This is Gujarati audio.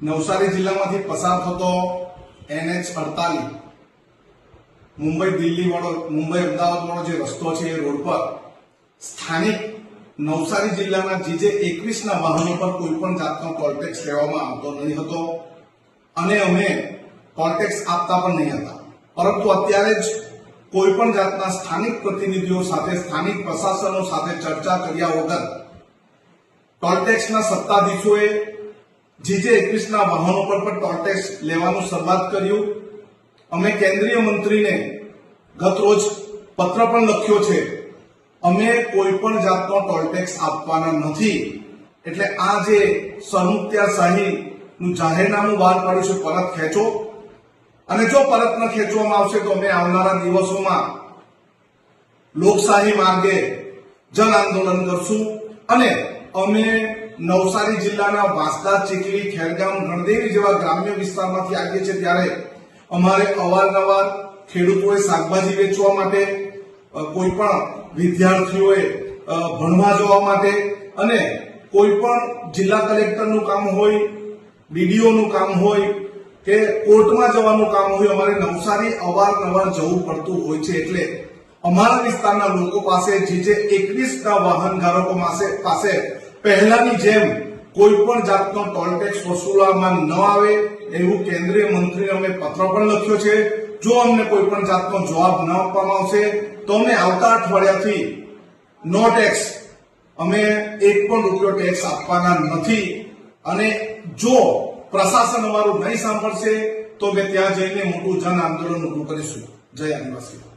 નવસારી જિલ્લામાંથી પસાર થતો NH48 મુંબઈ દિલ્હી વાળો મુંબઈ અમદાવાદ વાળો જે રસ્તો છે એ રોડ પર સ્થાનિક નવસારી જિલ્લાના જે 21 ના વાહનો પર કોઈ પણ જાતનો ટોલ ટેક્સ લેવામાં આવતો નહીં હતો અને અમે ટોલ ટેક્સ આપતા પણ નહીં હતા, પરંતુ અત્યારે જ કોઈ પણ જાતના સ્થાનિક પ્રતિનિધિઓ સાથે સ્થાનિક પ્રશાસનો સાથે ચર્ચા કર્યા વગર ટોલ ટેક્સના સત્તાધીશોએ જે 21 ના વાહનો પર પણ ટોલ ટેક્સ લેવાનું શરૂઆત કર્યું। અમે કેન્દ્રીય મંત્રીને ગત રોજ પત્ર પણ લખ્યો છે, અમે કોઈ પણ જાતનો ટોલ ટેક્સ આપવાના નથી। એટલે આ જે સરમુખત્યારશાહીનું જાહેરનામું બહાર પાડ્યું છે પરત ખેંચો, અને જો પરત ન ખેંચવામાં આવશે તો અમે આવનારા દિવસોમાં લોકશાહી માર્ગે જન આંદોલન કરશું। અને અમે નવસારી જિલ્લાના વાંસદા, ચીખલી, ખેરગામ, ગણદેવી જેવા ગ્રામ્ય વિસ્તારમાંથી આવીએ છીએ ત્યારે અમારે અવારનવાર ખેડૂતોએ શાકભાજી વેચવા માટે, કોઈ પણ વિદ્યાર્થીઓએ ભણવા જવા માટે, અને કોઈ પણ જિલ્લા કલેક્ટરનું કામ હોય, ડીડીઓનું કામ હોય કે કોર્ટમાં જવાનું કામ હોય, અમારે નવસારી અવારનવાર જવું પડતું હોય છે। એટલે અમારા વિસ્તારના લોકો પાસે જે 21 ના વાહન ધારકો પાસે પહેલાની જેમ કોઈ પણ જાતનો ટોલ ટેક્સ વસૂલવામાં ન આવે એવું કેન્દ્રીય મંત્રીને અમે પત્ર પણ લખ્યો છે। જો અમને કોઈ પણ જાતનો જવાબ ન આપવામાં આવશે તો અમે આવતા અઠવાડિયાથી નો ટેક્સ, અમે એક પણ રૂપિયો ટેક્સ આપવાના નથી। અને જો પ્રશાસન અમારું નહીં સાંભળશે તો અમે ત્યાં જઈને મોટું જન આંદોલન ઉભું કરીશું। જય આદિવાસી।